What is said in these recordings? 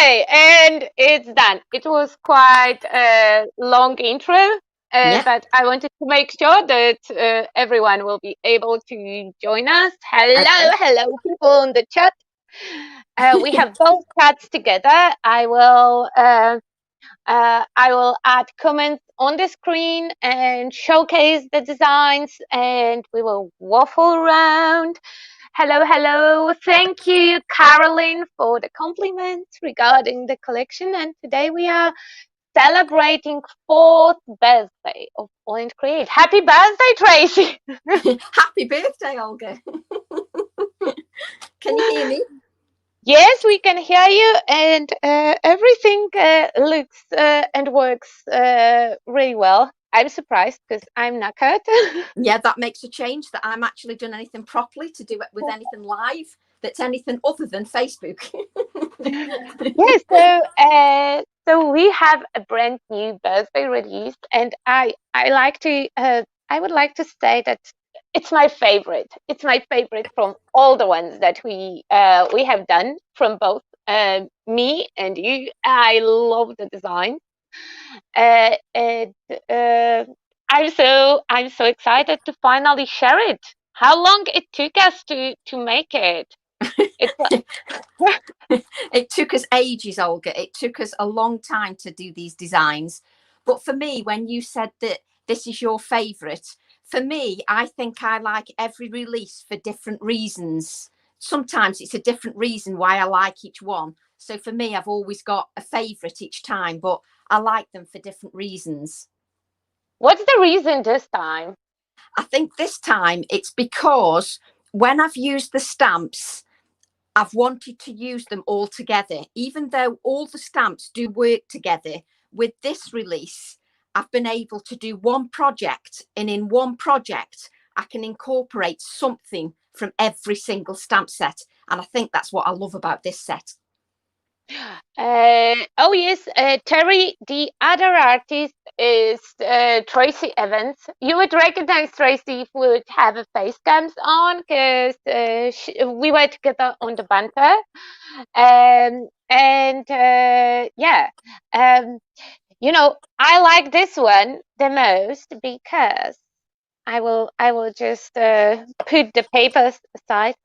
Okay, and it's done. It was quite a long intro, Yeah. but I wanted to make sure that everyone will be able to join us. Okay. Hello, people in the chat. We have both chats together. I will add comments on the screen and showcase the designs, and we will waffle around. Hello. Thank you, Caroline, for the compliments regarding the collection. And today we are celebrating 4th birthday of AALL Create. Happy birthday, Tracy! Happy birthday, Olga. Can you hear me? Yes, we can hear you, and everything looks and works really well. I'm surprised because I'm knackered. Yeah, that makes a change that I'm actually done anything properly to do it with anything live that's anything other than Facebook. Yes, so we have a brand new birthday release, and I would like to say that it's my favorite. It's my favorite from all the ones that we have done from both me and you. I love the design, and I'm so excited to finally share it. How long it took us to make it? It's It took us ages, Olga. It took us a long time to do these designs. But for me, when you said that this is your favorite, for me, I think I like every release for different reasons. Sometimes it's a different reason why I like each one. So for me, I've always got a favorite each time, but I like them for different reasons. What's the reason this time? I think this time it's because when I've used the stamps, I've wanted to use them all together, even though all the stamps do work together. With this release, I've been able to do one project, and in one project, I can incorporate something from every single stamp set. And I think that's what I love about this set. Oh yes, Terry, the other artist is Tracy Evans. You would recognize Tracy if we would have a face cams on, because we were together on the banter. Yeah, I like this one the most because I will just put the papers aside.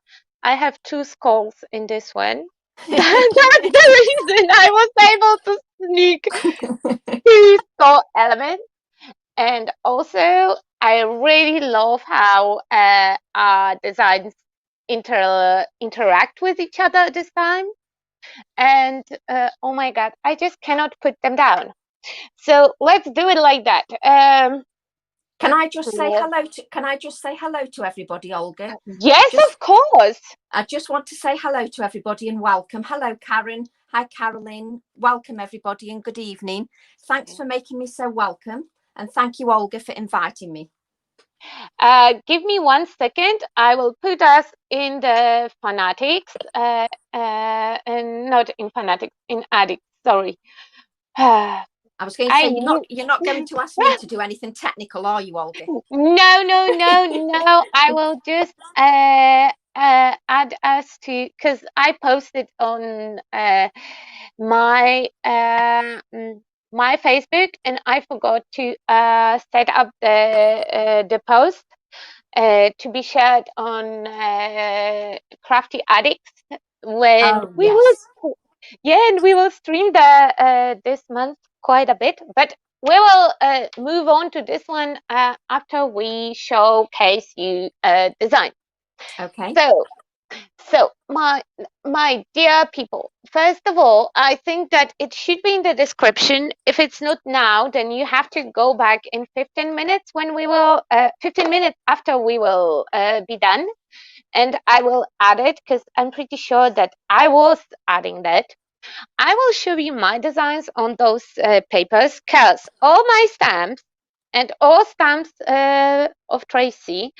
I have 2 skulls in this one. That's the reason I was able to sneak 2 skull elements. And also, I really love how our designs interact with each other this time. And oh my God, I just cannot put them down. So let's do it like that. Can I just say Yeah. hello to everybody, Olga? Yes, Just of course. I just want to say hello to everybody and welcome. Hello, Karen. Hi, Caroline. Welcome, everybody, and good evening. Thanks for making me so welcome. And thank you, Olga, for inviting me. Give me 1 second. I will put us in the fanatics, and not in fanatics, in addicts. Sorry. I was going to say, you're not going to ask me to do anything technical, are you, Olga? No. I will just add us to, because I posted on my my Facebook, and I forgot to set up the post to be shared on Crafty Addicts when Oh, we will. yes. Yeah, and we will stream the this month quite a bit, but we will move on to this one after we showcase you design. Okay. So my dear people, first of all, I think that it should be in the description. If it's not now, then you have to go back in 15 minutes when we will 15 minutes after we will be done, and I will add it because I'm pretty sure that I was adding that. I will show you my designs on those papers, because all my stamps and all stamps of Tracy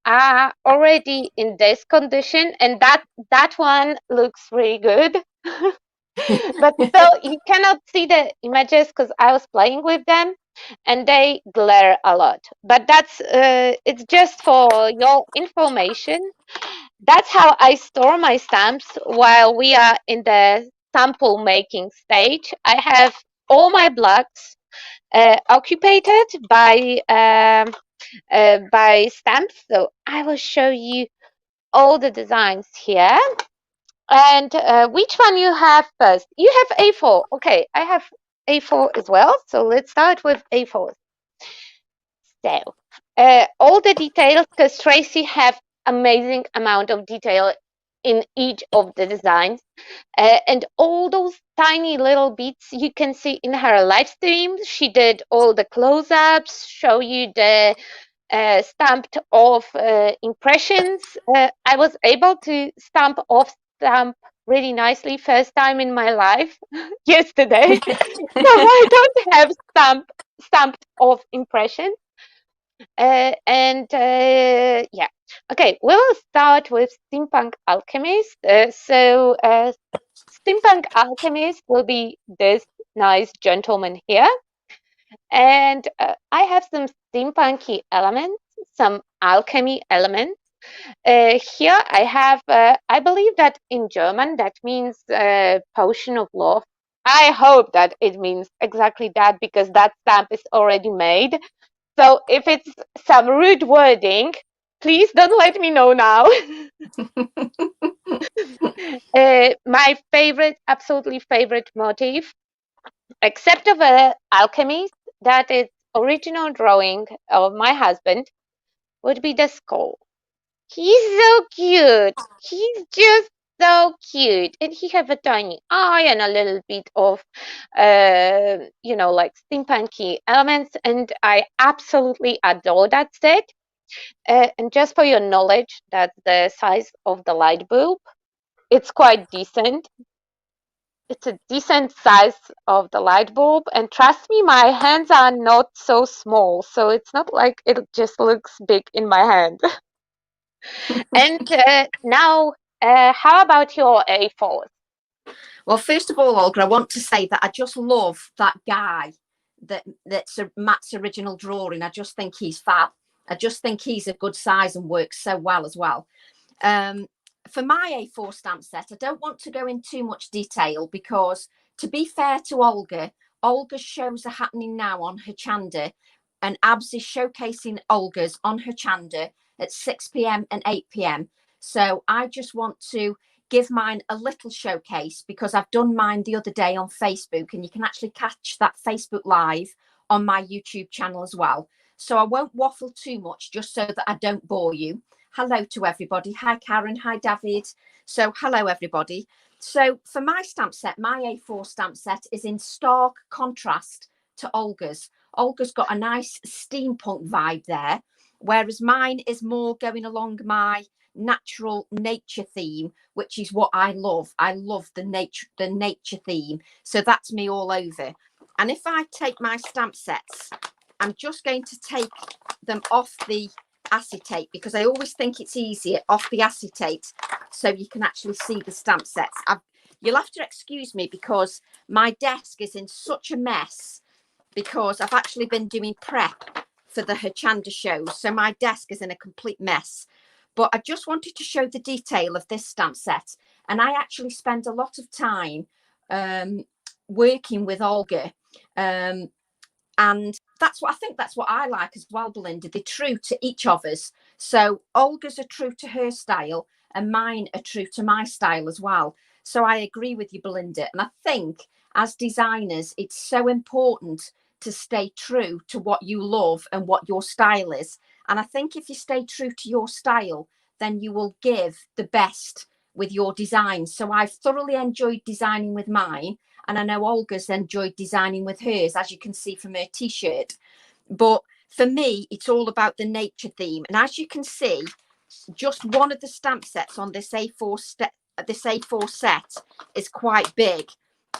are already in this condition, and that one looks really good. But still, you cannot see the images because I was playing with them, and they glare a lot. But that's it's just for your information. That's how I store my stamps while we are in the sample making stage. I have all my blocks occupied by stamps. So I will show you all the designs here. And which one you have first? You have A4. Okay, I have A4 as well. So let's start with A4. So all the details, because Tracy have amazing amount of detail in each of the designs. And all those tiny little bits you can see in her live streams. She did all the close-ups, show you the stamped off impressions. I was able to stamp really nicely first time in my life yesterday. So I don't have stamped off impressions. Yeah, okay, we'll start with Steampunk Alchemist. Steampunk Alchemist will be this nice gentleman here. And I have some steampunky elements, some alchemy elements. Here I have, I believe that in German that means potion of love. I hope that it means exactly that because that stamp is already made. So if it's some rude wording, please don't let me know now. My favorite, absolutely favorite motif, except of alchemist, that is original drawing of my husband, would be the skull. He's so cute. He's just so cute, and he have a tiny eye and a little bit of, like steampunky elements, and I absolutely adore that set. And just for your knowledge, that's the size of the light bulb. It's quite decent. It's a decent size of the light bulb, and trust me, my hands are not so small, so it's not like it just looks big in my hand. And now, how about your A4s? Well, first of all, Olga, I want to say that I just love that guy that's Matt's original drawing. I just think he's fab. I just think he's a good size and works so well as well. For my A4 stamp set, I don't want to go in too much detail because, to be fair to Olga, Olga's shows are happening now on her Chanda, and Abs is showcasing Olga's on her Chanda at 6 p.m. and 8 p.m. So I just want to give mine a little showcase because I've done mine the other day on Facebook, and you can actually catch that Facebook Live on my YouTube channel as well. So I won't waffle too much just so that I don't bore you. Hello to everybody. Hi, Karen. Hi, David. So hello, everybody. So for my stamp set, my A4 stamp set is in stark contrast to Olga's. Olga's got a nice steampunk vibe there, whereas mine is more going along my natural nature theme, which is what I love. I love the nature theme. So that's me all over. And if I take my stamp sets, I'm just going to take them off the acetate because I always think it's easier off the acetate so you can actually see the stamp sets. You'll have to excuse me because my desk is in such a mess because I've actually been doing prep for the Herchanda shows, so my desk is in a complete mess. But I just wanted to show the detail of this stamp set, and I actually spend a lot of time working with Olga, and that's what I like as well, Belinda. They're true to each of us. So Olga's are true to her style and mine are true to my style as well. So I agree with you, Belinda. And I think as designers, it's so important to stay true to what you love and what your style is. And I think if you stay true to your style, then you will give the best with your design. So I've thoroughly enjoyed designing with mine. And I know Olga's enjoyed designing with hers, as you can see from her t-shirt. But for me, it's all about the nature theme. And as you can see, just one of the stamp sets on this A4 set is quite big.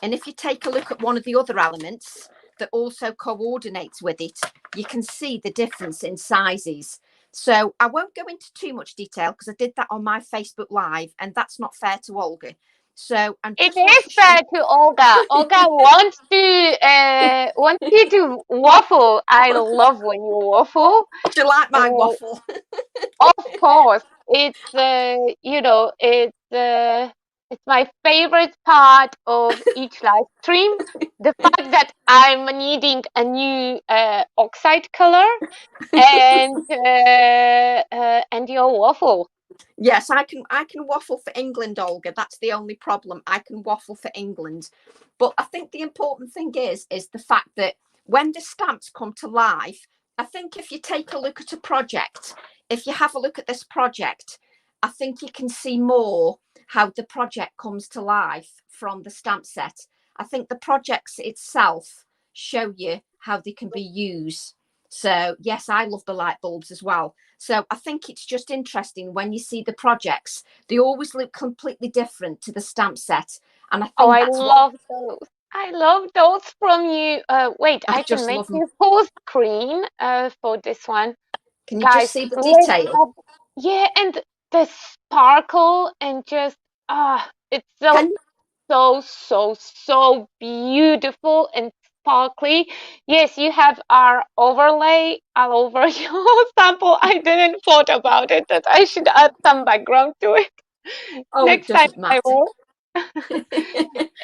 And if you take a look at one of the other elements that also coordinates with it, you can see the difference in sizes. So I won't go into too much detail because I did that on my Facebook Live, and that's not fair to Olga. So it is fair to Olga. Olga wants you to waffle. I love when you waffle. Do you like my waffle? Of course, it's It's my favorite part of each live stream. The fact that I'm needing a new oxide color and your waffle. Yes, I can waffle for England, Olga. That's the only problem. I can waffle for England. But I think the important thing is the fact that when the stamps come to life, I think if you take a look at a project, if you have a look at this project, I think you can see more how the project comes to life from the stamp set. I think the projects itself show you how they can be used. So yes, I love the light bulbs as well. So I think it's just interesting when you see the projects, they always look completely different to the stamp set. And I Oh, think I that's what love those. I love those from you. Wait, I I can just make love them. you full screen for this one. Can you just Guys, see the look detail? at, yeah, and the sparkle and just, it's so, Can so, so, so beautiful and sparkly. Yes, you have our overlay all over your sample. I didn't thought about it, that I should add some background to it. Oh, it Next time doesn't I matter. will.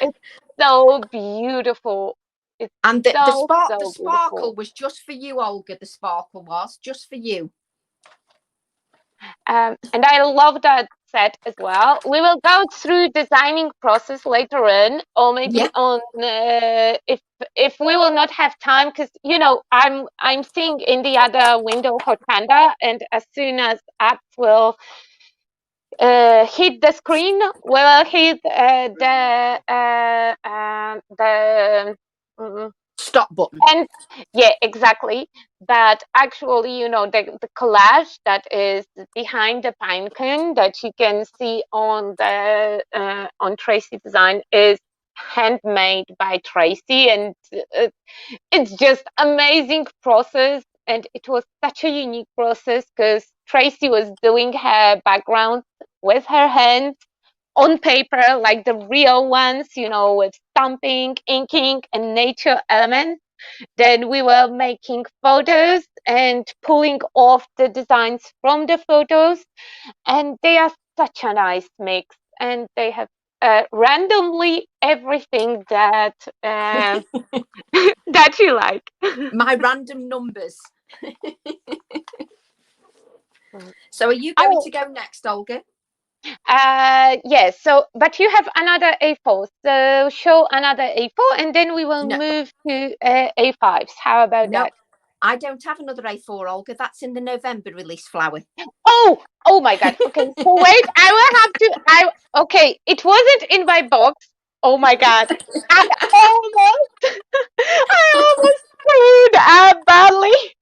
It's so beautiful. It's And so, the so sparkle beautiful. was just for you, Olga. The sparkle was just for you. And I love that set as well. We will go through designing process later on, or maybe Yeah. on if we will not have time, because I'm seeing in the other window for Panda, and as soon as apps will hit the screen, will hit the Stop button. and yeah, exactly. But actually, the collage that is behind the pine cone that you can see on Tracy design is handmade by Tracy, and it's just amazing process. And it was such a unique process because Tracy was doing her background with her hands on paper, like the real ones, with stamping, inking, and nature elements. Then we were making photos and pulling off the designs from the photos, and they are such a nice mix, and they have randomly everything that that you like. My random numbers. So are you going Oh, to go next, Olga? yes. So, but you have another A4. So show another A4, and then we will No, move to A5s. How about no. that? I don't have another A4, Olga. That's in the November release flower. Oh my God. Okay, so wait, I will have to. Okay, it wasn't in my box. Oh my God, I almost, I almost screwed up badly.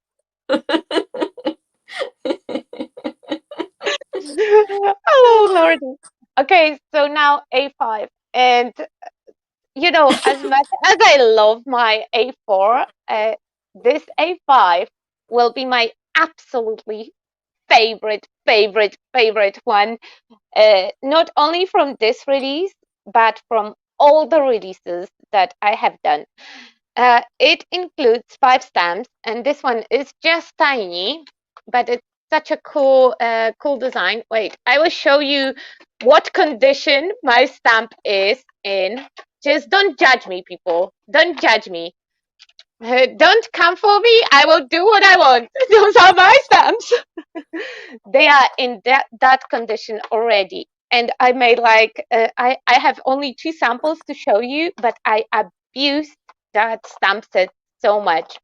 Oh Lordy. Okay, so now A5, and as much as I love my A4, this A5 will be my absolutely favorite one, not only from this release, but from all the releases that I have done. It includes 5 stamps, and this one is just tiny, but it's such a cool design. Wait, I will show you what condition my stamp is in. Just don't judge me, people. Don't judge me. Don't come for me. I will do what I want. Those are my stamps. They are in that condition already, and I made I have only 2 samples to show you, but I abused that stamp set so much,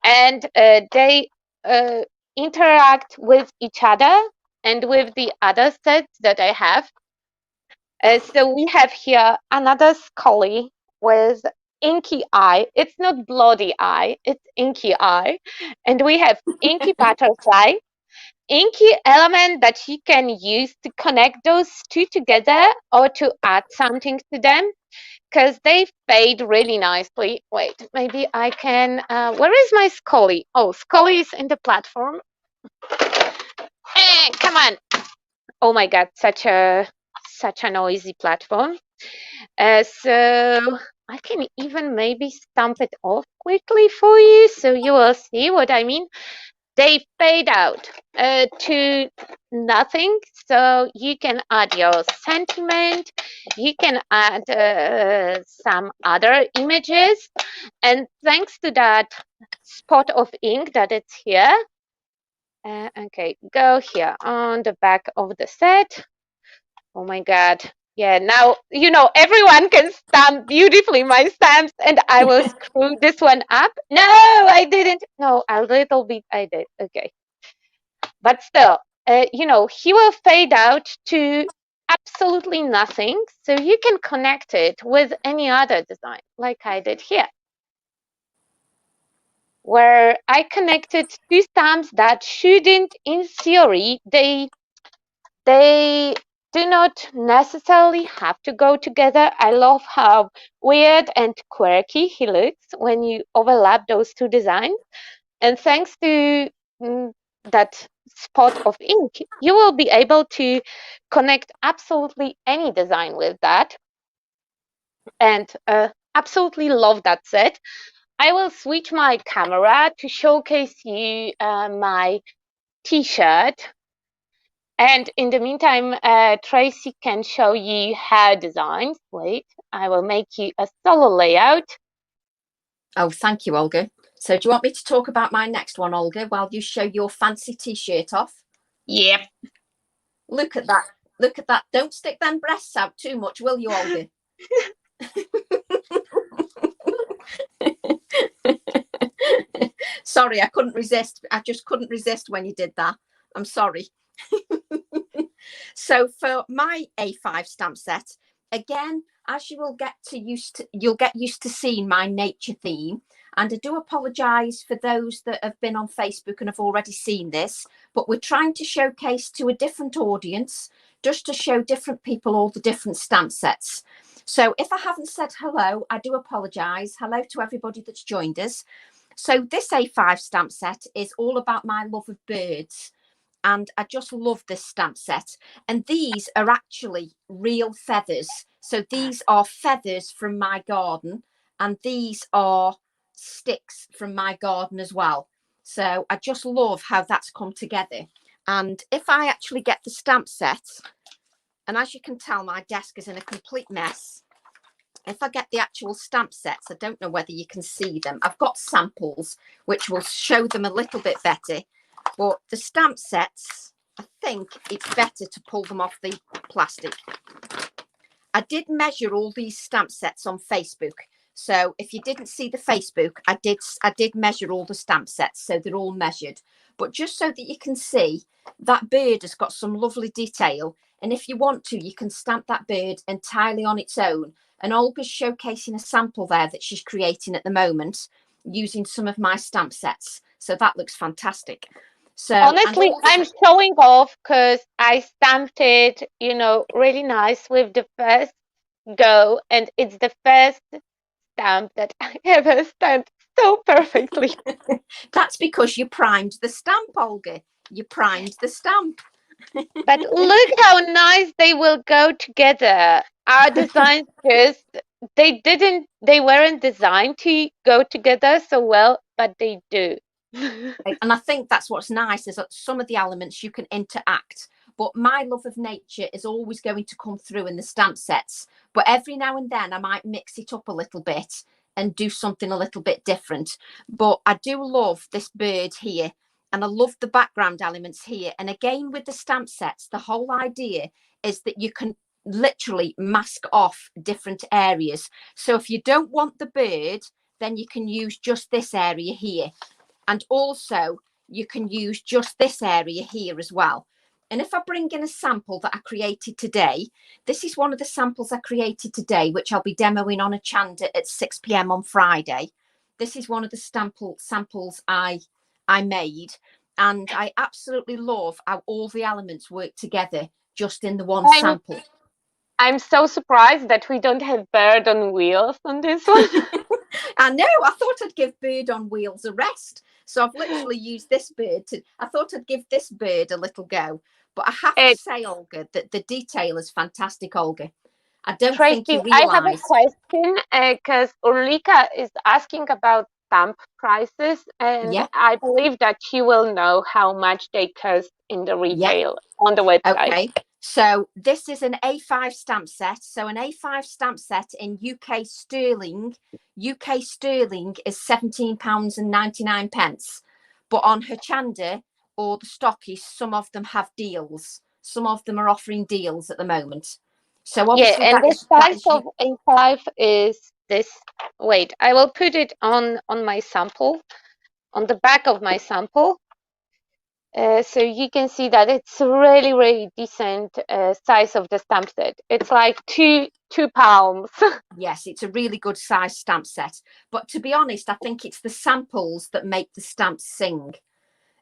and they uh, interact with each other and with the other sets that I have. So we have here another Scully with inky eye. It's not bloody eye, it's inky eye. And we have inky butterfly, inky element that you can use to connect those two together or to add something to them, because they fade really nicely. Wait, maybe I can. Where is my Scully? Oh, Scully is in the platform. Come on! Oh my God, such a noisy platform. So I can even maybe stamp it off quickly for you, so you will see what I mean. they fade out to nothing. So you can add your sentiment, you can add some other images, and thanks to that spot of ink that it's here, okay, go here on the back of the set. Oh my God. Yeah, now, everyone can stamp beautifully my stamps, and I will screw this one up. No, I didn't. No, a little bit I did. Okay. But still, he will fade out to absolutely nothing. So you can connect it with any other design, like I did here, where I connected two stamps that shouldn't, in theory, they do not necessarily have to go together. I love how weird and quirky he looks when you overlap those two designs. And thanks to that spot of ink, you will be able to connect absolutely any design with that. And absolutely love that set. I will switch my camera to showcase you my t-shirt. And in the meantime, Tracy can show you her designs. Wait, I will make you a solo layout. Oh, thank you, Olga. So do you want me to talk about my next one, Olga, while you show your fancy t-shirt off? Yep. Look at that. Look at that. Don't stick them breasts out too much, will you, Olga? Sorry, I couldn't resist. I just couldn't resist when you did that. I'm sorry. So for my A5 stamp set, again, as you will you'll get used to seeing my nature theme. And I do apologise for those that have been on Facebook and have already seen this, but we're trying to showcase to a different audience, just to show different people all the different stamp sets. So if I haven't said hello, I do apologise. Hello to everybody that's joined us. So this A5 stamp set is all about my love of birds. And I just love this stamp set. And these are actually real feathers. So these are feathers from my garden. And these are sticks from my garden as well. So I just love how that's come together. And if I actually get the stamp set, and as you can tell, my desk is in a complete mess. If I get the actual stamp sets, I don't know whether you can see them. I've got samples, which will show them a little bit better. But the stamp sets, I think it's better to pull them off the plastic. I did measure all these stamp sets on Facebook. So if you didn't see the Facebook, I did measure all the stamp sets. So they're all measured. But just so that you can see, that bird has got some lovely detail. And if you want to, you can stamp that bird entirely on its own. And Olga's showcasing a sample there that she's creating at the moment using some of my stamp sets. So that looks fantastic. So honestly, I'm showing off because I stamped it, really nice with the first go, and it's the first stamp that I ever stamped so perfectly. That's because you primed the stamp, Olga. You primed the stamp. But look how nice they will go together. Our designs they weren't designed to go together so well, but they do. And I think that's what's nice is that some of the elements you can interact. But my love of nature is always going to come through in the stamp sets. But every now and then I might mix it up a little bit and do something a little bit different. But I do love this bird here. And I love the background elements here. And again, with the stamp sets, the whole idea is that you can literally mask off different areas. So if you don't want the bird, then you can use just this area here. And also you can use just this area here as well. And if I bring in a sample that I created today, this is one of the samples I created today, which I'll be demoing on a Chanda at 6 p.m. on Friday. This is one of the samples I made. And I absolutely love how all the elements work together just in the one sample. I'm so surprised that we don't have bird on wheels on this one. I know, I thought I'd give bird on wheels a rest. So I've literally used this bird I thought I'd give this bird a little go. But I have to say, Olga, that the detail is fantastic, Olga. I don't think you realise. I have a question because Ulrika is asking about stamp prices, and Yeah. I believe that you will know how much they cost in the Yeah. retail on the website. Okay. So this is an A5 stamp set. So an A5 stamp set in UK sterling is £17.99. But on Hochanda or the stockies, some of them have deals. Some of them are offering deals at the moment. So Yeah, obviously and the that size is of A5 is this. Wait, I will put it on my sample, on the back of my sample. So you can see that it's a really, really decent size of the stamp set. It's like two palms. yes, it's a really good size stamp set. But to be honest, I think it's the samples that make the stamps sing.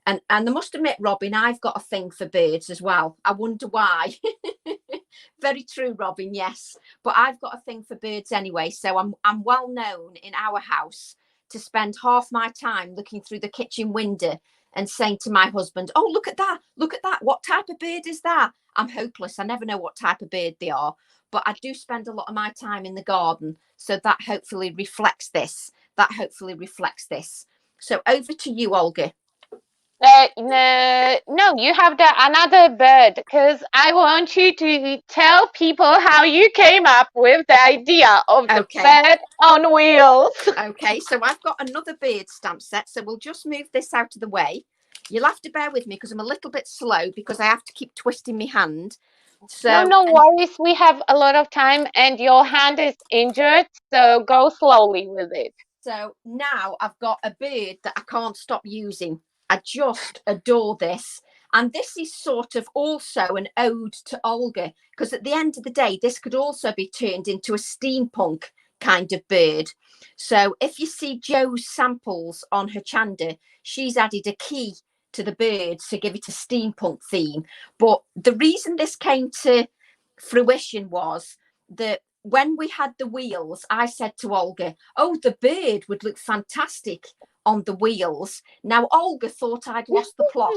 And I must admit, Robin, I've got a thing for birds as well. I wonder why. Very true, Robin. Yes, but I've got a thing for birds anyway. So I'm well known in our house to spend half my time looking through the kitchen window and saying to my husband, "Oh, look at that! Look at that! What type of bird is that?" I'm hopeless. I never know what type of bird they are, but I do spend a lot of my time in the garden. So that hopefully reflects this. That hopefully reflects this. So over to you, Olga. No, no, you have another bird because I want you to tell people how you came up with the idea of the Okay. bird on wheels. Okay, so I've got another bird stamp set. So we'll just move this out of the way. You'll have to bear with me because I'm a little bit slow because I have to keep twisting my hand. No, So, no worries. We have a lot of time, and your hand is injured, so go slowly with it. so now I've got a bird that I can't stop using. I just adore this. And this is sort of also an ode to Olga because at the end of the day, this could also be turned into a steampunk kind of bird. So if you see Joe's samples on her chanda, she's added a key to the birds to give it a steampunk theme. But the reason this came to fruition was that when we had the wheels, I said to Olga, "Oh, the bird would look fantastic on the wheels." Now, Olga thought I'd lost the plot.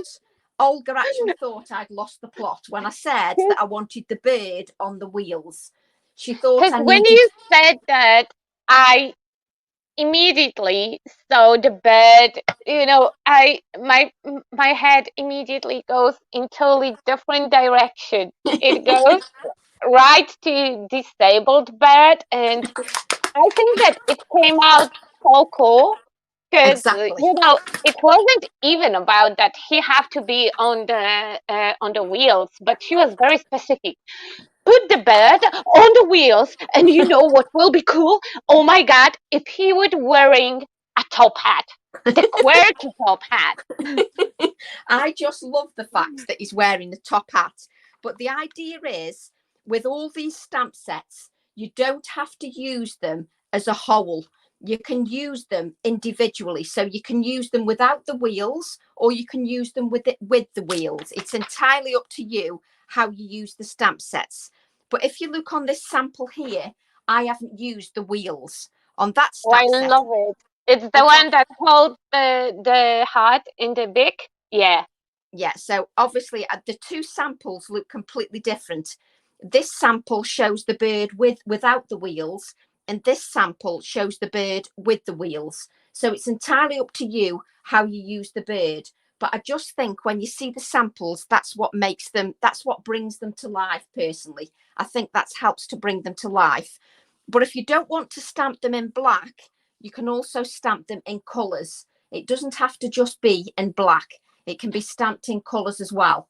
Olga actually thought I'd lost the plot when I said that I wanted the bird on the wheels. She thought Because I when needed. you said that, I immediately saw the bird. My head immediately goes in totally different direction. It goes right to disabled bird, and I think that it came out so cool because Exactly. it wasn't even about that he have to be on the wheels, but she was very specific. Put the bird on the wheels, and you know what will be cool? Oh my god, if he would wearing a top hat, the quirky top hat. I just love the fact that he's wearing the top hat. But the idea is, with all these stamp sets, you don't have to use them as a whole. You can use them individually. So you can use them without the wheels, or you can use them with the wheels. It's entirely up to you how you use the stamp sets. But if you look on this sample here, I haven't used the wheels on that Oh, I stamp set. love it. It's the I've got one that holds the heart in the beak. Yeah. yeah, so obviously the two samples look completely different. This sample shows the bird without the wheels, and this sample shows the bird with the wheels. So it's entirely up to you how you use the bird. But I just think when you see the samples, that's what makes them, that's what brings them to life personally. I think that helps to bring them to life. But if you don't want to stamp them in black, you can also stamp them in colours. It doesn't have to just be in black. It can be stamped in colours as well.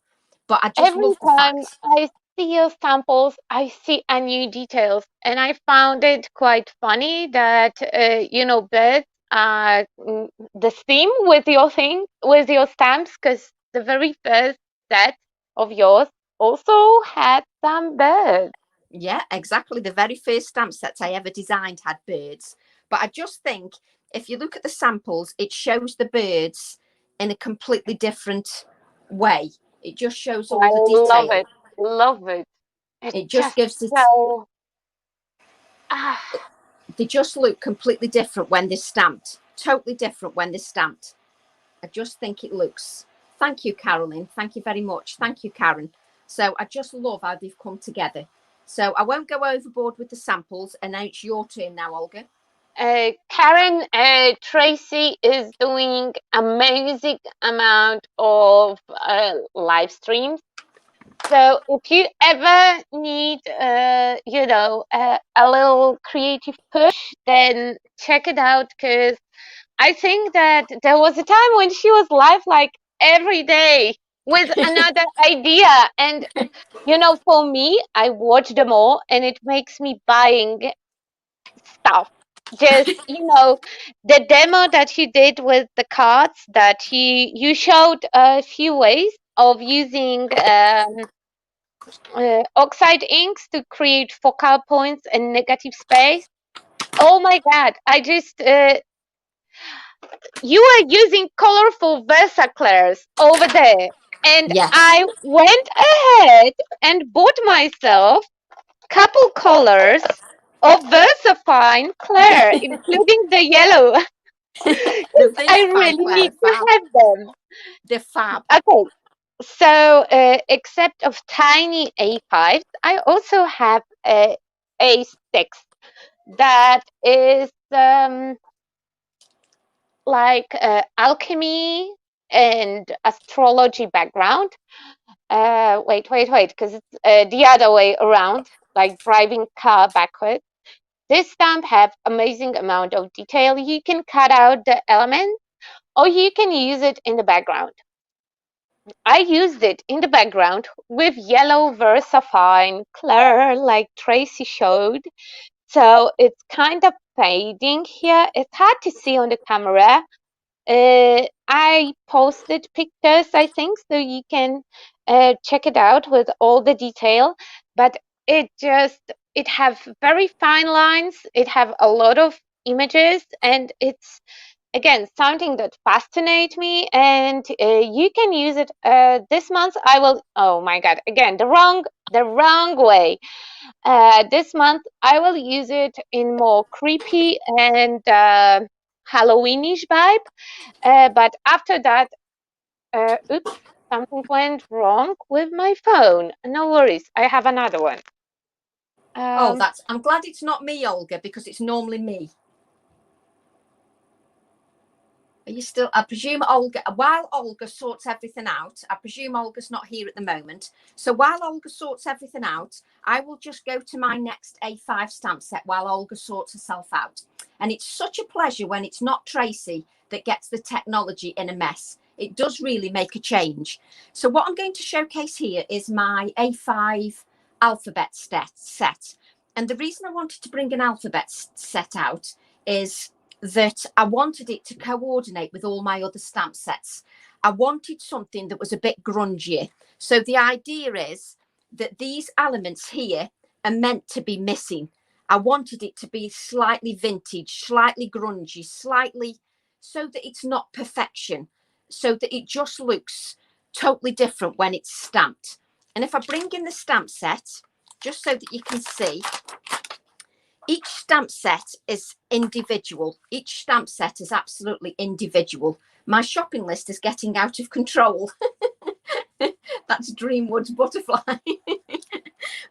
But I just Every love the time fact. I see your samples, I see a new details, and I found it quite funny that birds are the theme with your thing with your stamps, because the very first set of yours also had some birds. Yeah, exactly. The very first stamp sets I ever designed had birds. But I just think if you look at the samples, it shows the birds in a completely different way. It just shows I all the love detail. it, love it. It's It just just gives it, so ah. they just look completely different when they're stamped. Totally different when they're stamped. I just think it looks. Thank you, Carolyn. Thank you very much. Thank you, Karen. So I just love how they've come together. So I won't go overboard with the samples, and now it's your turn now, Olga. Karen, Tracy is doing amazing amount of live streams. So if you ever need, a little creative push, then check it out, because I think that there was a time when she was live like every day with another idea. And, for me, I watch them all and it makes me buying stuff. Just, the demo that you did with the cards, that you showed a few ways of using oxide inks to create focal points and negative space. Oh my God, I just, you are using colorful Versaclairs over there. And Yes. I went ahead and bought myself couple colors of Versafine Claire, including the yellow. No, they I fine, really Claire, need are to fab. have them. They're fab. Okay, so except of tiny A5s, I also have a A6 that is like alchemy and astrology background. Wait, because it's the other way around, like driving car backwards. This stamp have amazing amount of detail. You can cut out the elements or you can use it in the background. I used it in the background with yellow Versafine Claire, like Tracy showed. So it's kind of fading here. It's hard to see on the camera. I posted pictures, I think, so you can check it out with all the detail. But it have very fine lines. It have a lot of images, and it's again something that fascinates me. And you can use it this month. I will. Oh my God! Again, the wrong way. This month I will use it in more creepy and Halloweenish vibe. But after that, oops, something went wrong with my phone. No worries, I have another one. Oh, Um, I'm glad it's not me, Olga, because it's normally me. Are you still? I presume while Olga sorts everything out, I presume Olga's not here at the moment. So while Olga sorts everything out, I will just go to my next A5 stamp set while Olga sorts herself out. And it's such a pleasure when it's not Tracy that gets the technology in a mess. It does really make a change. So what I'm going to showcase here is my A5 alphabet set. And the reason I wanted to bring an alphabet set out is that I wanted it to coordinate with all my other stamp sets. I wanted something that was a bit grungier. So the idea is that these elements here are meant to be missing. I wanted it to be slightly vintage, slightly grungy, slightly so that it's not perfection, so that it just looks totally different when it's stamped. And if I bring in the stamp set, just so that you can see, each stamp set is individual. Each stamp set is absolutely individual. My shopping list is getting out of control. That's Dreamwood's butterfly.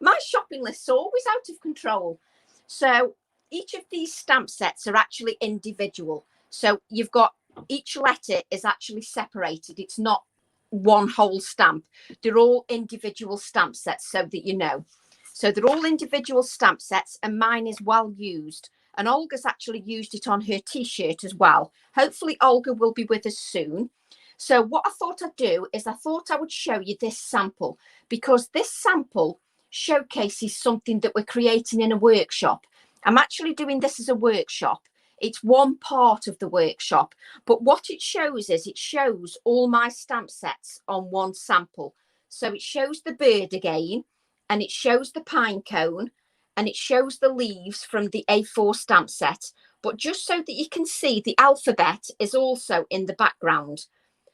My shopping list's always out of control. So each of these stamp sets are actually individual. So you've got each letter is actually separated. It's not one whole stamp. They're all individual stamp sets, so that you know. So they're all individual stamp sets, and mine is well used. And Olga's actually used it on her T-shirt as well. Hopefully Olga will be with us soon. So what I thought I'd do is I thought I would show you this sample, because this sample showcases something that we're creating in a workshop. I'm actually doing this as a workshop. It's one part of the workshop, but what it shows is it shows all my stamp sets on one sample. So it shows the bird again, and it shows the pine cone, and it shows the leaves from the A4 stamp set. But just so that you can see, the alphabet is also in the background.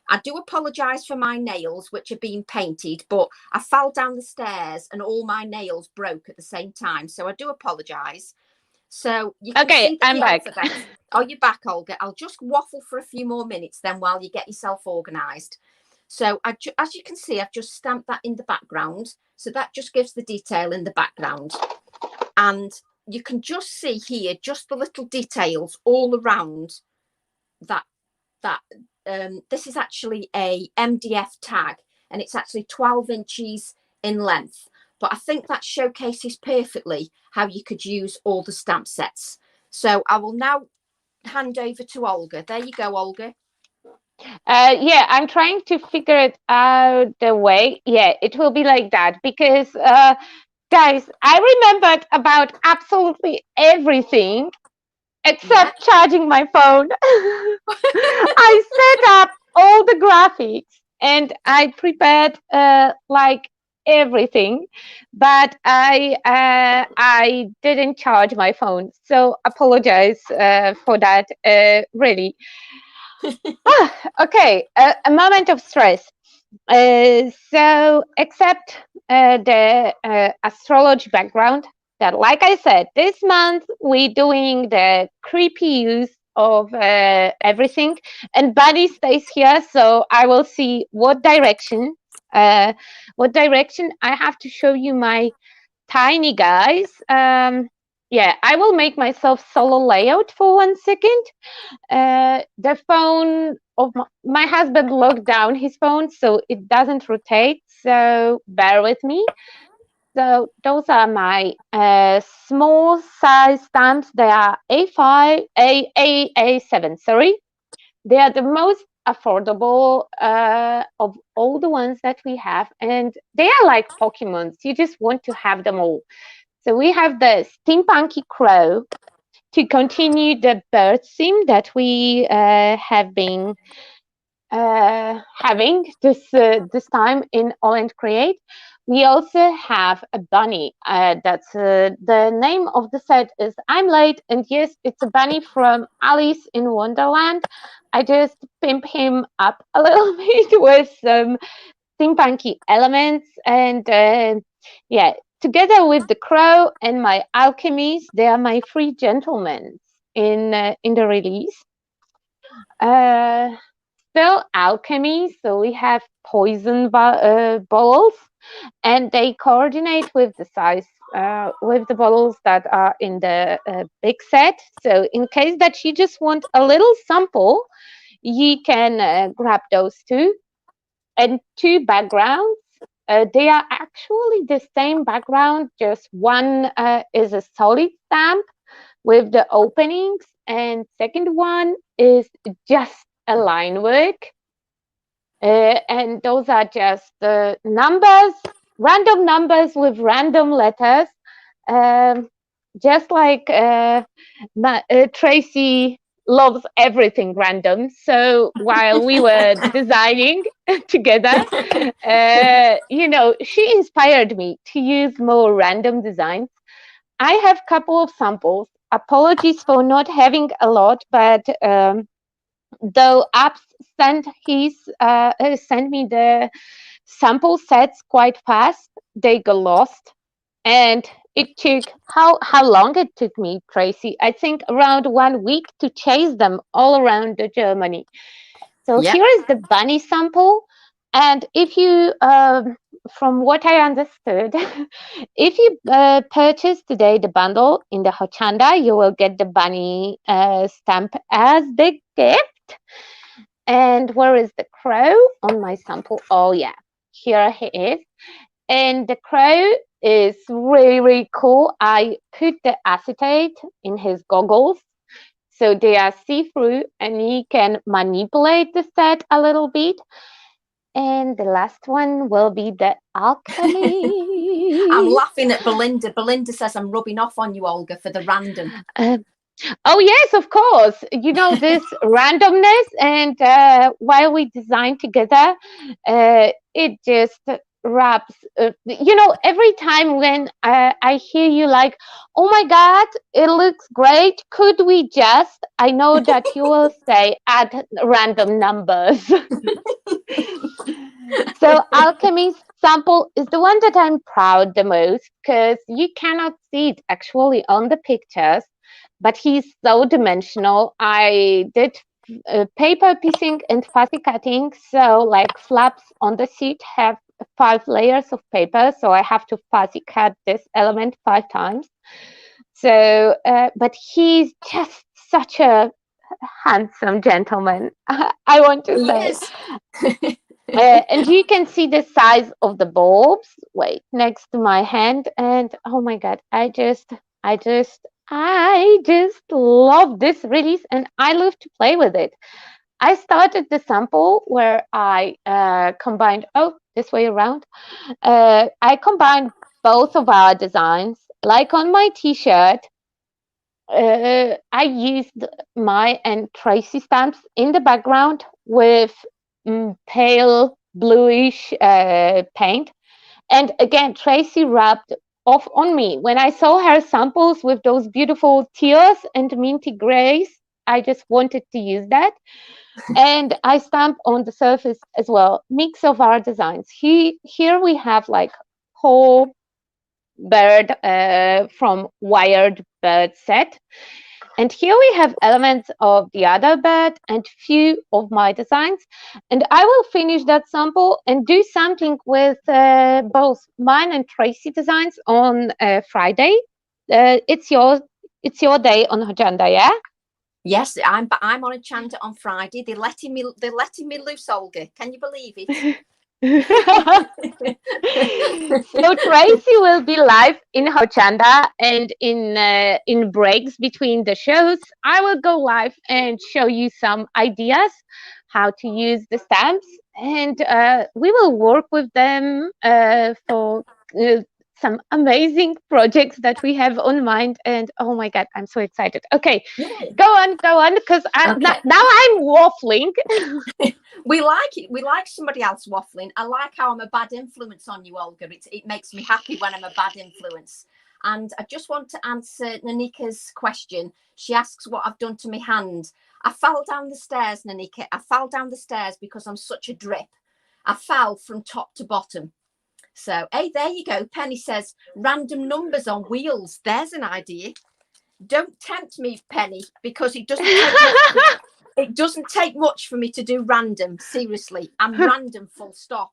I do apologise for my nails, which are being painted, but I fell down the stairs and all my nails broke at the same time. So I do apologise. So you can okay, see that I'm the back. alphabet. Oh, you're back, Olga. I'll just waffle for a few more minutes then while you get yourself organised. So as you can see, I've just stamped that in the background. So that just gives the detail in the background. And you can just see here, just the little details all around that. This is actually a MDF tag, and it's actually 12 inches in length. But I think that showcases perfectly how you could use all the stamp sets. So I will now hand over to Olga. There you go, Olga. Yeah, I'm trying to figure it out the way. Yeah, it will be like that because, guys, I remembered about absolutely everything Yeah. except charging my phone. I set up all the graphics and I prepared like everything, but I didn't charge my phone. So apologize for that. Really. Okay, a moment of stress. So, except the astrology background, that, like I said, this month we're doing the creepy use of everything, and Bunny stays here, so I will see what direction I have to show you my tiny guys. Yeah, I will make myself solo layout for 1 second. The phone of my husband locked down his phone, so it doesn't rotate. So bear with me. So those are my small size stamps. They are A5, A7. Sorry, they are the most affordable of all the ones that we have, and they are like Pokemons. You just want to have them all. So we have the Steampunky Crow, to continue the bird theme that we have been having this time in AALL Create. We also have a bunny. That's the name of the set is I'm Late, and yes, it's a bunny from Alice in Wonderland. I just pimp him up a little bit with some steampunky elements, and yeah, together with the crow and my alchemist, they are my three gentlemen in the release. Uh, Still alchemy, so we have poison bottles, and they coordinate with the size with the bottles that are in the big set. So in case that you just want a little sample, you can grab those two. And two backgrounds. They are actually the same background, just one is a solid stamp with the openings, and second one is just a line work. And those are just numbers, random numbers with random letters. Um, just like Tracy loves everything random. So while we were designing together, she inspired me to use more random designs. I have a couple of samples. Apologies for not having a lot, but though apps sent me the sample sets quite fast, they got lost, and it took how long it took me, Tracy? I think around 1 week to chase them all around Germany. So Yep. here is the bunny sample, and if you, from what I understood, if you purchase today the bundle in the Hochanda, you will get the bunny stamp as the gift. And where is the crow on my sample? Oh yeah, here he is. And the crow is really, really cool. I put the acetate in his goggles, so they are see-through, and he can manipulate the set a little bit. And the last one will be the alchemy. I'm laughing at Belinda. Belinda says I'm rubbing off on you, Olga, for the random. Oh yes, of course. You know this randomness, and while we design together, it just wraps. Every time when I hear you like, "Oh my God, it looks great. Could we just?" I know that you will say add random numbers. So alchemy sample is the one that I'm proud the most because you cannot see it actually on the pictures, but he's so dimensional. I did paper piecing and fuzzy cutting, so like flaps on the seat have 5 layers of paper, so I have to fuzzy cut this element 5 times. So, but he's just such a handsome gentleman, I want to say. Yes. And you can see the size of the bulbs, wait, next to my hand. And oh my God, I just, I just love this release and I love to play with it. I started the sample where I combined, oh, this way around. I combined both of our designs. Like on my t-shirt, I used my and Tracy stamps in the background with pale bluish paint. And again, Tracy rubbed off on me. When I saw her samples with those beautiful teals and minty grays, I just wanted to use that. And I stamp on the surface as well, mix of our designs. Here we have like whole bird from Wired Bird set. And here we have elements of the other bird and few of my designs. And I will finish that sample and do something with both mine and Tracy designs on Friday. It's your day on agenda, yeah? Yes, I'm on a chanda on Friday. They're letting me loose, Olga. Can you believe it? So Tracy will be live in Hochanda, and in breaks between the shows, I will go live and show you some ideas how to use the stamps, and we will work with them for some amazing projects that we have on mind. And oh my God, I'm so excited. Okay, Yeah. go on, because Okay. now I'm waffling. We like it. We like somebody else waffling. I like how I'm a bad influence on you, Olga. It makes me happy when I'm a bad influence. And I just want to answer Nanika's question. She asks what I've done to my hand. I fell down the stairs, Nanika. I fell down the stairs because I'm such a drip. I fell from top to bottom. So, hey, there you go. Penny says random numbers on wheels. There's an idea. Don't tempt me, Penny, because it doesn't take much. It doesn't take much for me to do random. Seriously, I'm random, full stop.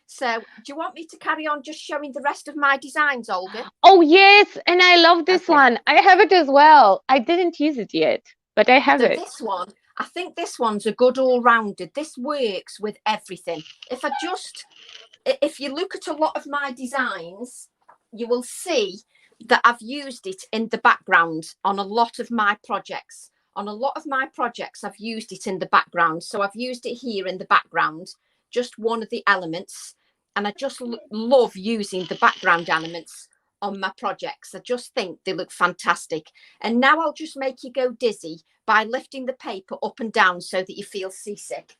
So, do you want me to carry on just showing the rest of my designs, Olga? Oh, yes. And I love this Okay. one. I have it as well. I didn't use it yet, but I have So it. this one, I think this one's a good all-rounded. This works with everything. If you look at a lot of my designs, you will see that I've used it in the background on a lot of my projects. On a lot of my projects, I've used it in the background. So I've used it here in the background, just one of the elements. And I just love using the background elements on my projects. I just think they look fantastic. And now I'll just make you go dizzy by lifting the paper up and down so that you feel seasick.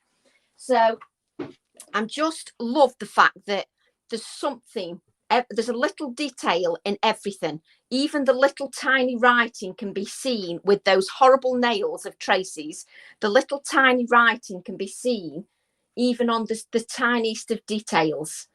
So I just love the fact that there's a little detail in everything. Even the little tiny writing can be seen with those horrible nails of Tracy's. The little tiny writing can be seen even on the tiniest of details.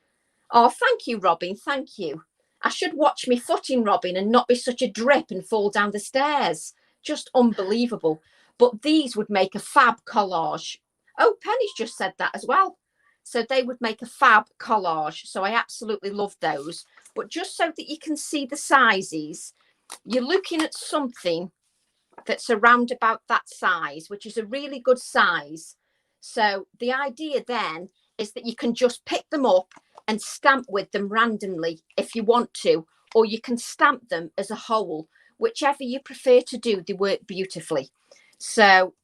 Oh, thank you, Robin. Thank you. I should watch me footing, Robin, and not be such a drip and fall down the stairs. Just unbelievable. But these would make a fab collage. Oh, Penny's just said that as well. So they would make a fab collage. So I absolutely love those. But just so that you can see the sizes, you're looking at something that's around about that size, which is a really good size. So the idea then is that you can just pick them up and stamp with them randomly if you want to, or you can stamp them as a whole, whichever you prefer to do. They work beautifully. So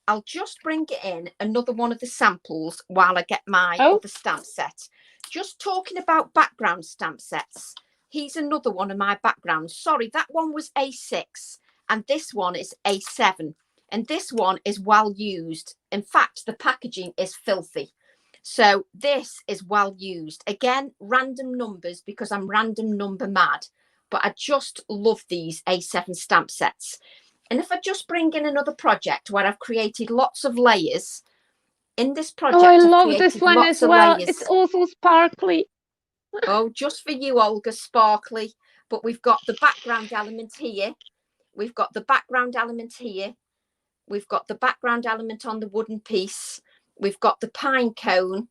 I'll just bring it in another one of the samples while I get my other stamp set. Just talking about background stamp sets. Here's another one of my backgrounds. Sorry, that one was A6 and this one is A7. And this one is well used. In fact, the packaging is filthy. So this is well used. Again, random numbers because I'm random number mad. But I just love these A7 stamp sets. And if I just bring in another project where I've created lots of layers, in this project, I I've love this created one lots as of well. layers. It's also sparkly. Oh, just for you, Olga, sparkly. But we've got the background element here. We've got the background element here. We've got the background element on the wooden piece. We've got the pine cone.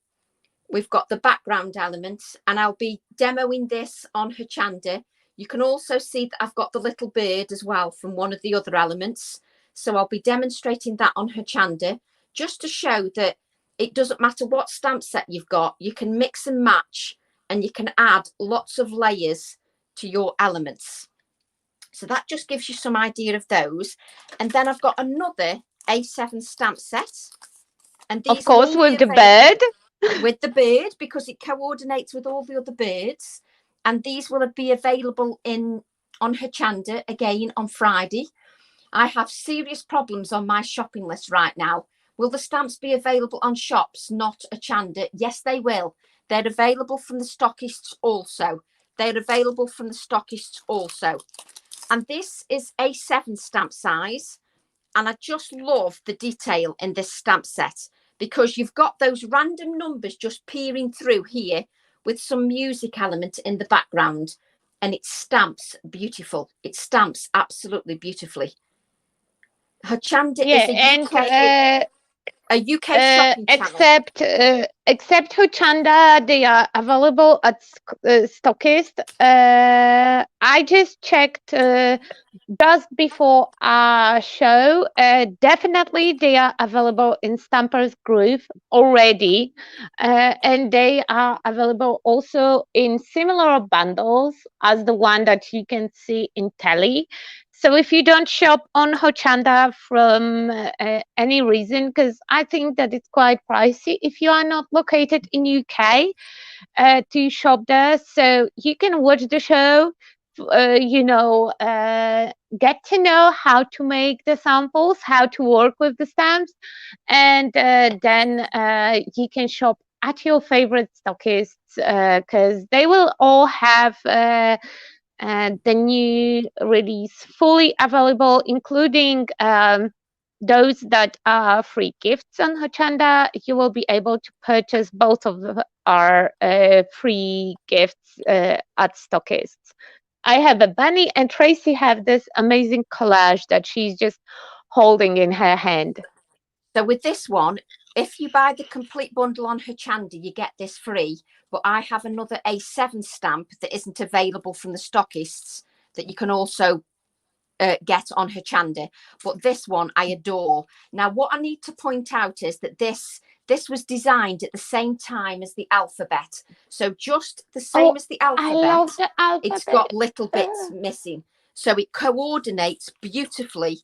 We've got the background element. And I'll be demoing this on Hochanda. You can also see that I've got the little bird as well from one of the other elements. So I'll be demonstrating that on her Chanda, just to show that it doesn't matter what stamp set you've got, you can mix and match, and you can add lots of layers to your elements. So that just gives you some idea of those. And then I've got another A7 stamp set. And these Of course, will all be with the available bird. with the bird, because it coordinates with all the other birds. And these will be available on her Chanda again on Friday. I have serious problems on my shopping list right now. Will the stamps be available on shops, not a Chanda? Yes, they will. They're available from the stockists also. They're available from the stockists also. And this is A7 stamp size. And I just love the detail in this stamp set, because you've got those random numbers just peering through here with some music element in the background. And it stamps beautiful. It stamps absolutely beautifully. Her Chanda Yeah, is and a UK shopping channel. except Hochanda, they are available at Stockist. I just checked just before our show. Definitely, they are available in Stampers Groove already, and they are available also in similar bundles as the one that you can see in Telly. So if you don't shop on Hochanda from any reason, because I think that it's quite pricey if you are not located in UK to shop there, so you can watch the show, get to know how to make the samples, how to work with the stamps, and then you can shop at your favorite stockists, because they will all have the new release fully available, including those that are free gifts on Hochanda. You will be able to purchase both of our free gifts at Stockists. I have a bunny, and Tracy have this amazing collage that she's just holding in her hand. So with this one, if you buy the complete bundle on her Chanda, you get this free. But I have another A7 stamp that isn't available from the stockists that you can also get on her Chanda. But this one I adore. Now, what I need to point out is that this was designed at the same time as the alphabet. So just the same Oh, as the I alphabet, love the it's alphabet. got little bits missing. So it coordinates beautifully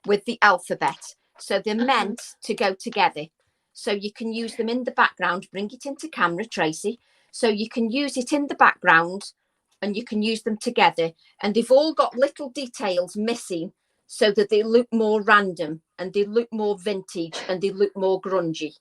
with the alphabet. So they're meant to go together. So you can use them in the background. Bring it into camera, Tracy. So you can use it in the background and you can use them together. And they've all got little details missing so that they look more random and they look more vintage and they look more grungy.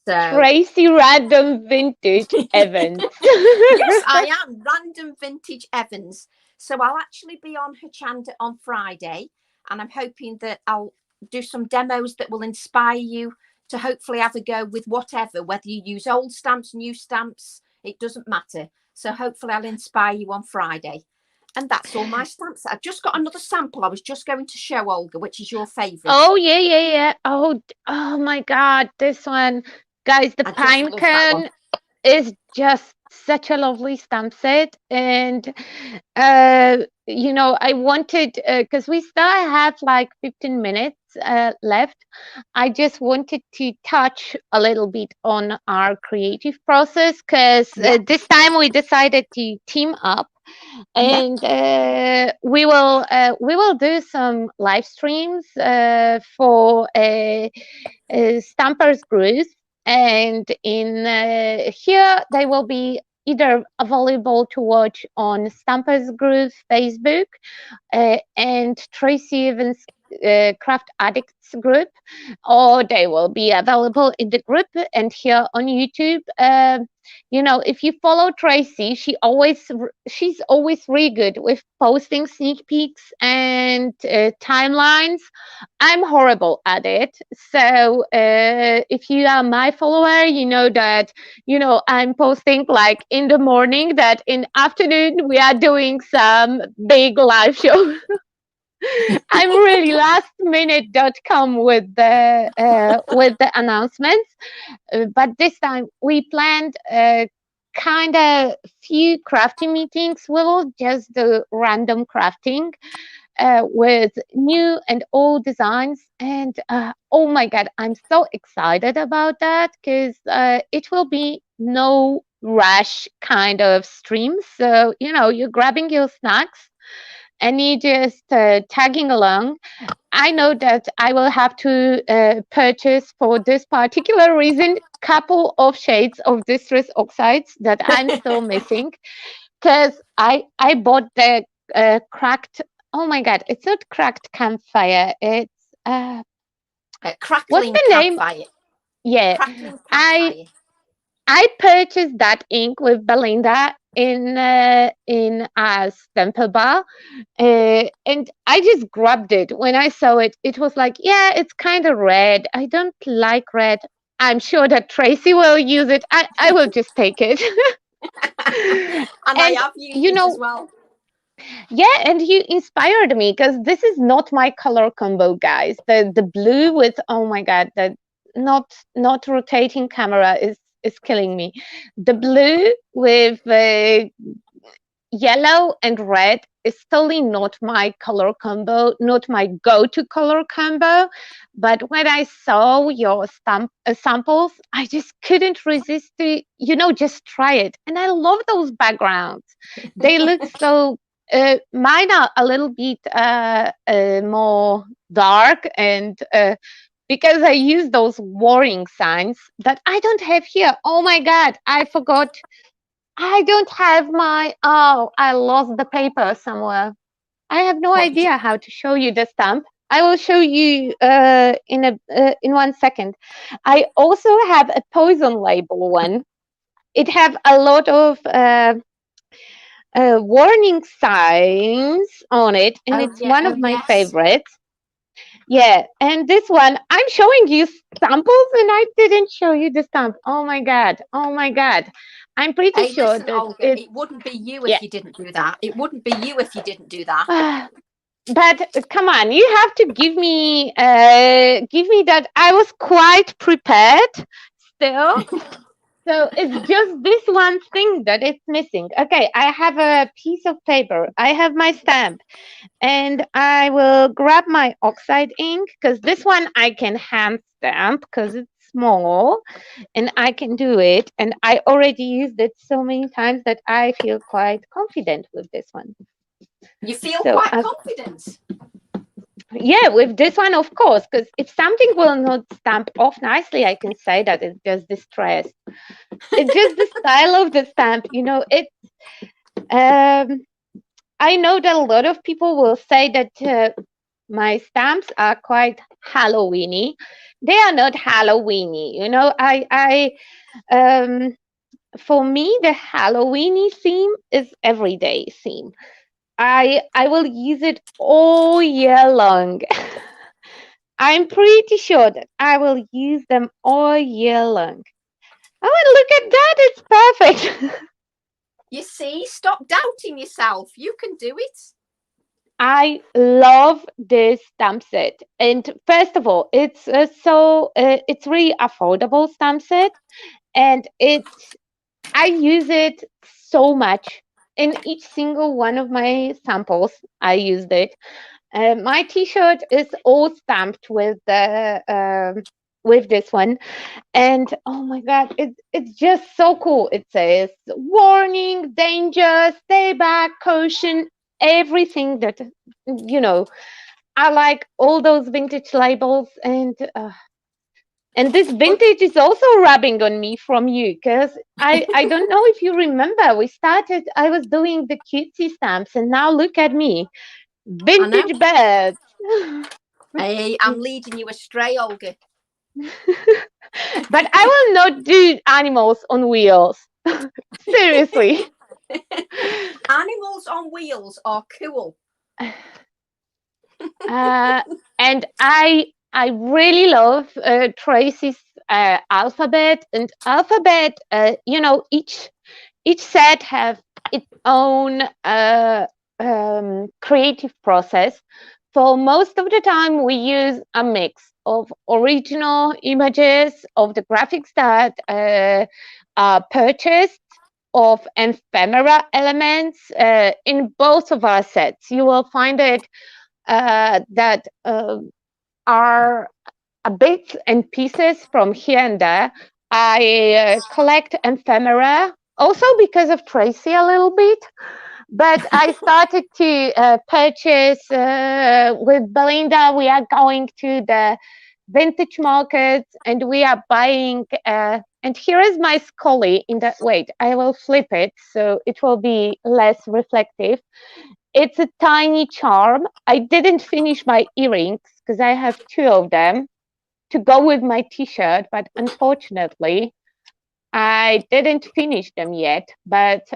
So Tracy Random Vintage Evans. yes, I am Random Vintage Evans. So I'll actually be on her Chanda on Friday, and I'm hoping that I'll do some demos that will inspire you to hopefully have a go with whatever, whether you use old stamps, new stamps, it doesn't matter. So hopefully I'll inspire you on Friday. And that's all my stamps. I've just got another sample I was just going to show, Olga, which is your favourite. Oh yeah. Oh my God, this one, guys, the pine cone is just such a lovely stamp set, and I wanted, because we still have like 15 minutes left. I just wanted to touch a little bit on our creative process, because this time we decided to team up, and we will do some live streams for Stampers Groove, and in here they will be either available to watch on Stampers Groove Facebook and Tracy Evans Craft Addicts group, or they will be available in the group and here on YouTube. If you follow Tracy, she's always really good with posting sneak peeks and timelines. I'm horrible at it. So if you are my follower, you know that I'm posting like in the morning, that in afternoon we are doing some big live show. I'm really lastminute.com with the announcements, but this time we planned kind of few crafting meetings. We will just do random crafting with new and old designs. And oh my God, I'm so excited about that because it will be no rush kind of stream. So, you're grabbing your snacks and you just tagging along. I know that I will have to purchase for this particular reason couple of shades of distress oxides that I'm still missing because I bought the cracked. Oh my God, it's not cracked campfire. It's what's crackling the name? campfire. Yeah, Crackling I campfire. I purchased that ink with Belinda in a Stemper bar, and I just grabbed it when I saw it. It was like, yeah, it's kind of red. I don't like red. I'm sure that Tracy will use it. I will just take it. And I And have used you it as know, well. yeah, and you inspired me because this is not my color combo, guys. The blue with, oh my God, the not rotating camera is killing me. The blue with yellow and red is totally not my color combo, not my go-to color combo. But when I saw your samples, I just couldn't resist to, just try it. And I love those backgrounds. They look so. Mine are a little bit more dark, and because I use those warning signs that I don't have here. Oh my God, I forgot. I don't have I lost the paper somewhere. I have no What did you? idea how to show you the stamp. I will show you in 1 second. I also have a poison label one. It have a lot of warning signs on it, and Oh it's yeah. one of Oh my yes. favorites. Yeah, and this one, I'm showing you samples and I didn't show you the stamp. Oh my God. Oh my God. I'm pretty Hey, sure listen, that Olga. it's, It wouldn't be you yeah. if you didn't do that. It wouldn't be you if you didn't do that. But come on, you have to give me that. I was quite prepared still. So it's just this one thing that it's missing. Okay, I have a piece of paper. I have my stamp. And I will grab my oxide ink because this one I can hand stamp because it's small and I can do it. And I already used it so many times that I feel quite confident with this one. You feel So quite confident. yeah, with this one, of course, because if something will not stamp off nicely, I can say that it's just distressed. It's just the style of the stamp, It. Um, I know that a lot of people will say that my stamps are quite Halloweeny. They are not Halloweeny, for me, the Halloweeny theme is everyday theme. I will use it all year long. I'm pretty sure that I will use them all year long. Oh, and look at that! It's perfect. You see, stop doubting yourself. You can do it. I love this stamp set, and first of all, it's really affordable stamp set, and I use it so much in each single one of my samples. I used it. My T-shirt is all stamped with this one, and oh my God, it's just so cool. It says warning, danger, stay back, caution, everything that you know. I like all those vintage labels, and this Well, vintage is also rubbing on me from you because I don't know if you remember we started. I was doing the cutesy stamps, and now look at me, I know. vintage birds. Hey, I'm leading you astray, Olga. But I will not do animals on wheels. Seriously. Animals on wheels are cool. Uh, and I really love Tracy's alphabet and alphabet. Each set have its own creative process. For most of the time, we use a mix of original images of the graphics that are purchased of ephemera elements in both of our sets. You will find it that are bits and pieces from here and there. I collect ephemera also because of Tracy a little bit, but I started to purchase with Belinda. We are going to the vintage markets and we are buying. And here is my Scully in that. Wait, I will flip it so it will be less reflective. It's a tiny charm. I didn't finish my earrings because I have two of them to go with my t-shirt, but unfortunately I didn't finish them yet, but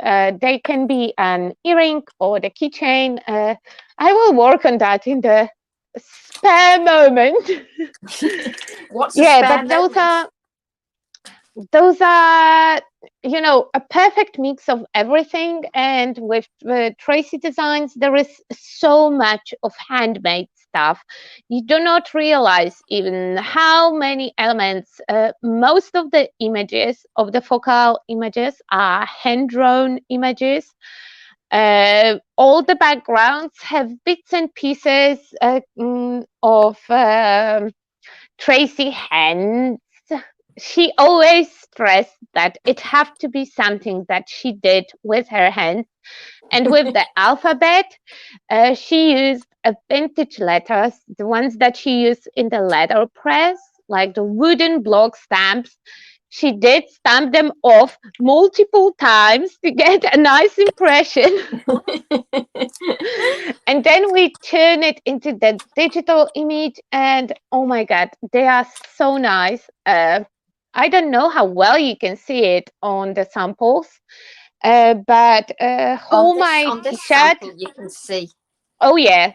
they can be an earring or the keychain. I will work on that in the spare moment. What's a Yeah, spare but moment? those are, you know, a perfect mix of everything. And with Tracy Designs, there is so much of handmade stuff. You do not realize even how many elements. Most of the images of the focal images are hand drawn images. All the backgrounds have bits and pieces of Tracy hands. She always stressed that it have to be something that she did with her hands. And with the alphabet, she used vintage letters, the ones that she used in the letter press, like the wooden block stamps. She did stamp them off multiple times to get a nice impression. And then we turn it into the digital image, and oh my god, they are so nice. I don't know how well you can see it on the samples, but On hold this my on this t-shirt. sample, you can see. Oh yeah,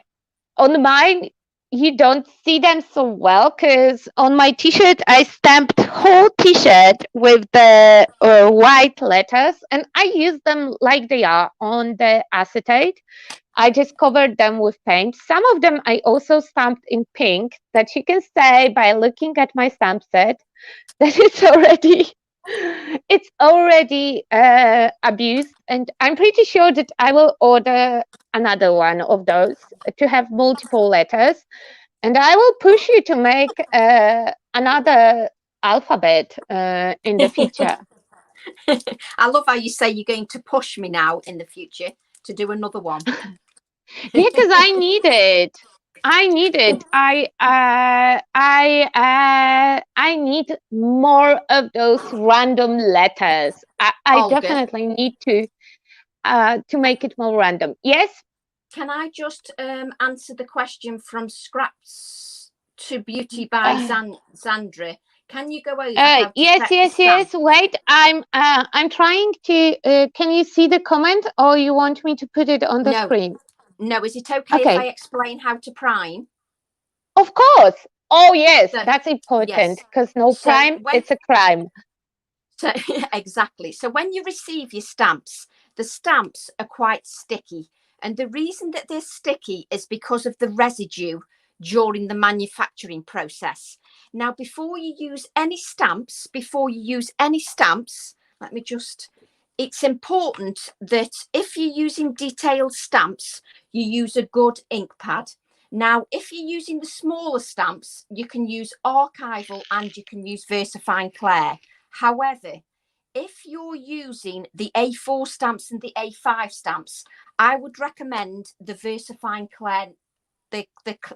on mine you don't see them so well because on my t-shirt I stamped whole t-shirt with the white letters, and I use them like they are on the acetate. I just covered them with paint. Some of them I also stamped in pink, that you can say by looking at my stamp set that it's already abused, and I'm pretty sure that I will order another one of those to have multiple letters, and I will push you to make another alphabet in the future. I love how you say you're going to push me now in the future to do another one. Yeah, because I need it. I need it. I need more of those random letters. I Olga, definitely need to make it more random. Yes. can I just answer the question from Scraps to Beauty by Uh, Zandra? Can you go over how to yes, set the yes, stamp? yes. Wait, I'm trying to. Can you see the comment, or you want me to put it on the No, screen? no. Is it okay if I Okay, explain how to prime? of course. Oh yes, So, that's important yes. because no So prime, when it's a crime. So, exactly. So when you receive your stamps, the stamps are quite sticky. And the reason that they're sticky is because of the residue during the manufacturing process. Now, before you use any stamps, let me just, it's important that if you're using detailed stamps, you use a good ink pad. Now, if you're using the smaller stamps, you can use archival and you can use VersaFine Clair. However, if you're using the A4 stamps and the A5 stamps, I would recommend the VersaFine Clair, the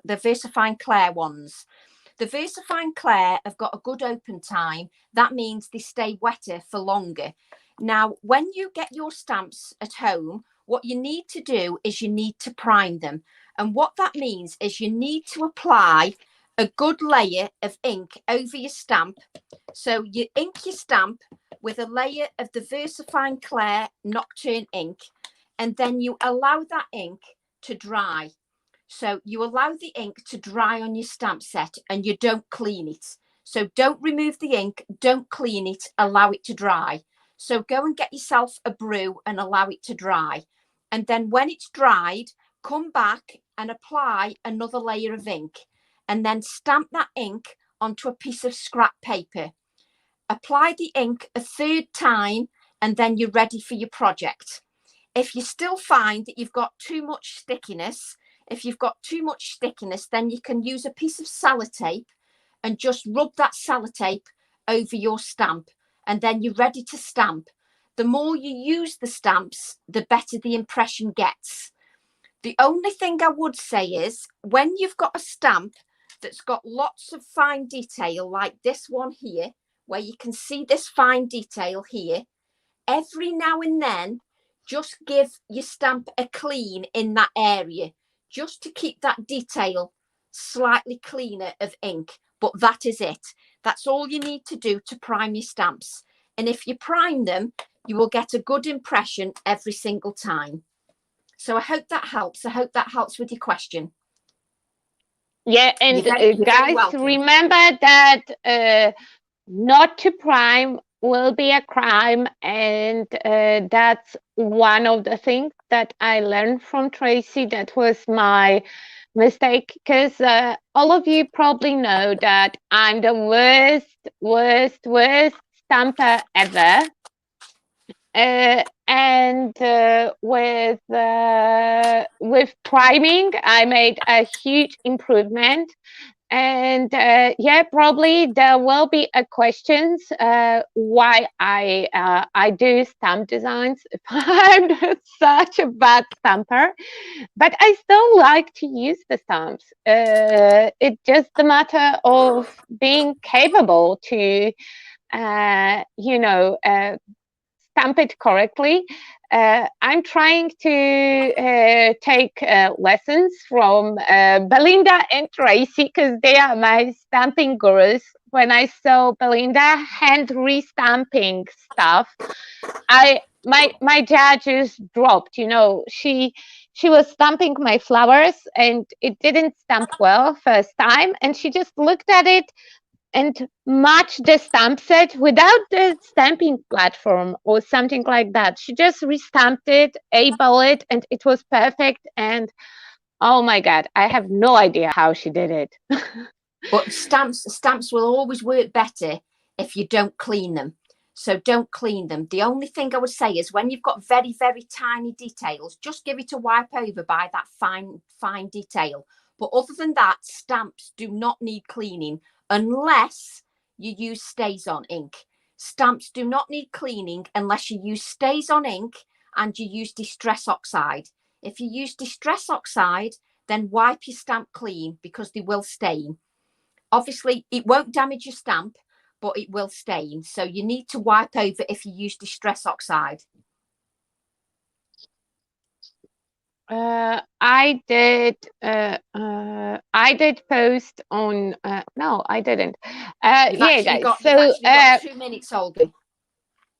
VersaFine Clair ones. The VersaFine Clair have got a good open time. That means they stay wetter for longer. Now, when you get your stamps at home, what you need to do is you need to prime them. And what that means is you need to apply a good layer of ink over your stamp. So you ink your stamp with a layer of the VersaFine Clair Nocturne ink, and then you allow that ink to dry. So you allow the ink to dry on your stamp set and you don't clean it. So don't remove the ink, don't clean it, allow it to dry. So go and get yourself a brew and allow it to dry. And then when it's dried, come back and apply another layer of ink and then stamp that ink onto a piece of scrap paper. Apply the ink a third time and then you're ready for your project. If you still find that you've got too much stickiness, then you can use a piece of sellotape and just rub that sellotape over your stamp, and then you're ready to stamp. The more you use the stamps, the better the impression gets. The only thing I would say is when you've got a stamp that's got lots of fine detail, like this one here, where you can see this fine detail here, every now and then, just give your stamp a clean in that area, just to keep that detail slightly cleaner of ink. But that is it. That's all you need to do to prime your stamps. And if you prime them, you will get a good impression every single time. So I hope that helps. I hope that helps with your question. Yeah, and guys, remember that not to prime will be a crime, and that's one of the things that I learned from Tracy. That was my mistake, because all of you probably know that I'm the worst stamper ever. And with priming, I made a huge improvement. And yeah, probably there will be questions why I do stamp designs if I'm such a bad stamper, but I still like to use the stamps. It's just a matter of being capable to, stamp it correctly. I'm trying to take lessons from Belinda and Tracy, because they are my stamping gurus. When I saw Belinda hand restamping stuff, my jaw just dropped. She was stamping my flowers and it didn't stamp well first time, and she just looked at it and match the stamp set without the stamping platform or something like that. She just restamped it, eyeball it, and it was perfect. And oh my God, I have no idea how she did it. But stamps will always work better if you don't clean them. So don't clean them. The only thing I would say is when you've got very, very tiny details, just give it a wipe over by that fine detail. But other than that, stamps do not need cleaning unless you use StazOn ink. Stamps do not need cleaning unless you use StazOn ink and you use Distress Oxide. If you use Distress Oxide, then wipe your stamp clean, because they will stain. Obviously, it won't damage your stamp, but it will stain. So you need to wipe over if you use Distress Oxide. I did post on no, I didn't. Yeah, guys. So got 2 minutes, Olga.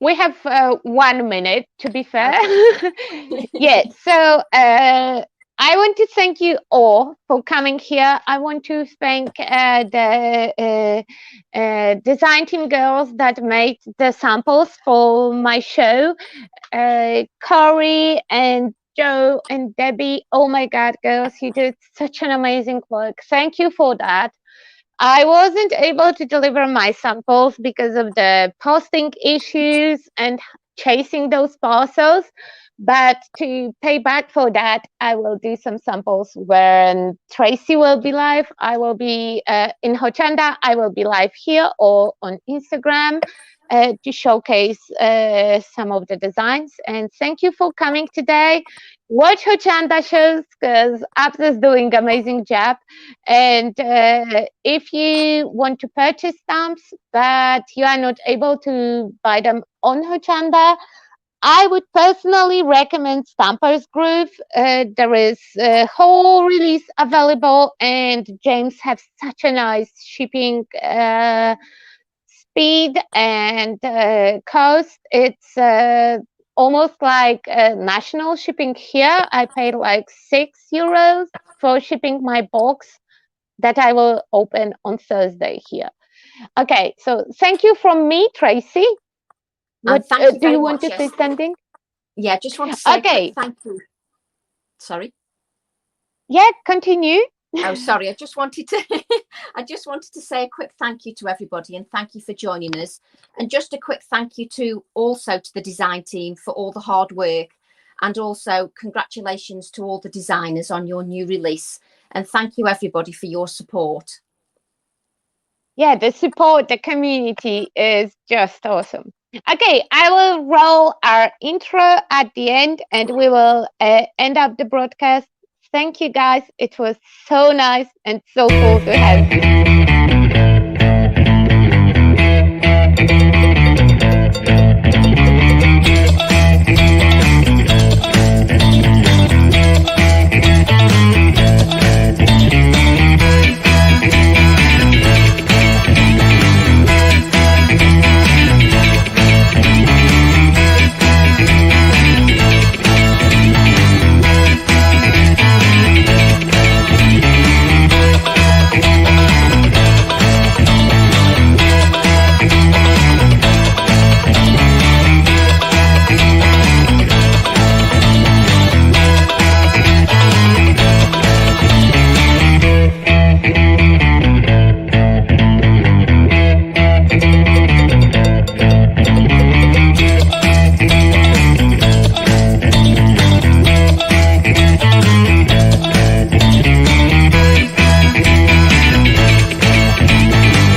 We have 1 minute, to be fair. Okay. Yeah. So I want to thank you all for coming here. I want to thank the design team girls that made the samples for my show, Corey and Joe and Debbie. Oh my God, girls, you did such an amazing work. Thank you for that. I wasn't able to deliver my samples because of the posting issues and chasing those parcels. But to pay back for that, I will do some samples when Tracy will be live. I will be in Hochanda. I will be live here or on Instagram to showcase some of the designs. And thank you for coming today. Watch Hochanda shows, because Abs is doing amazing job. And if you want to purchase stamps but you are not able to buy them on Hochanda, I would personally recommend Stampers Groove. There is a whole release available, and James has such a nice shipping speed and cost. It's almost like national shipping here. I paid like €6 for shipping my box that I will open on Thursday here. Okay, so thank you from me, Tracy. What do you want to say something? Yeah, just want to say thank you. Sorry. Yeah, continue. Oh, sorry. I just wanted to I just wanted to say a quick thank you to everybody, and thank you for joining us. And just a quick thank you to also to the design team for all the hard work, and also congratulations to all the designers on your new release. And thank you everybody for your support. Yeah, the support, the community is just awesome. Okay, I will roll our intro at the end and we will end up the broadcast. Thank you guys. It was so nice and so cool to have you.